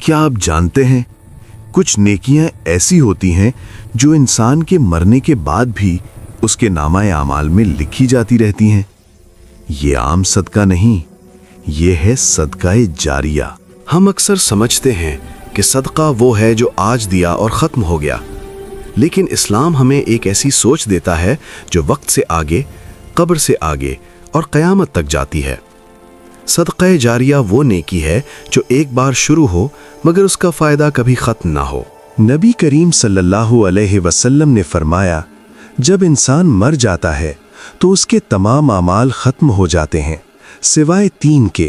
کیا آپ جانتے ہیں کچھ نیکیاں ایسی ہوتی ہیں جو انسان کے مرنے کے بعد بھی اس کے نامہ اعمال میں لکھی جاتی رہتی ہیں؟ یہ عام صدقہ نہیں، یہ ہے صدقہ جاریہ۔ ہم اکثر سمجھتے ہیں کہ صدقہ وہ ہے جو آج دیا اور ختم ہو گیا، لیکن اسلام ہمیں ایک ایسی سوچ دیتا ہے جو وقت سے آگے، قبر سے آگے اور قیامت تک جاتی ہے۔ صدقہ جاریہ وہ نیکی ہے جو ایک بار شروع ہو مگر اس کا فائدہ کبھی ختم نہ ہو۔ نبی کریم صلی اللہ علیہ وسلم نے فرمایا، جب انسان مر جاتا ہے تو اس کے تمام اعمال ختم ہو جاتے ہیں سوائے 3 کے: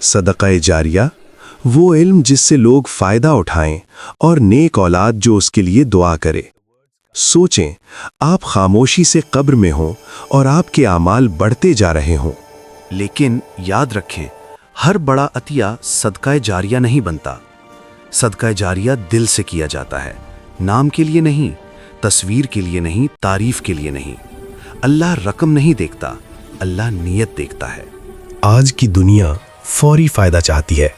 صدقہ جاریہ، وہ علم جس سے لوگ فائدہ اٹھائیں، اور نیک اولاد جو اس کے لیے دعا کرے۔ سوچیں، آپ خاموشی سے قبر میں ہوں اور آپ کے اعمال بڑھتے جا رہے ہوں۔ لیکن یاد رکھیں، ہر بڑا عطیہ صدقہ جاریہ نہیں بنتا۔ صدقہ جاریہ دل سے کیا جاتا ہے، نام کے لیے نہیں، تصویر کے لیے نہیں، تعریف کے لیے نہیں۔ اللہ رقم نہیں دیکھتا، اللہ نیت دیکھتا ہے۔ آج کی دنیا فوری فائدہ چاہتی ہے،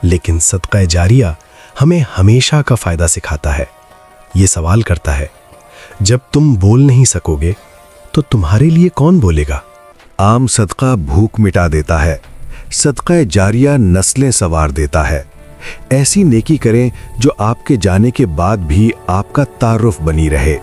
لیکن صدقہ جاریہ ہمیں ہمیشہ کا فائدہ سکھاتا ہے۔ یہ سوال کرتا ہے، جب تم بول نہیں سکو گے تو تمہارے لیے کون بولے گا؟ عام صدقہ بھوک مٹا دیتا ہے، صدقہ جاریہ نسلیں سنوار دیتا ہے۔ ایسی نیکی کریں جو آپ کے جانے کے بعد بھی آپ کا تعارف بنی رہے۔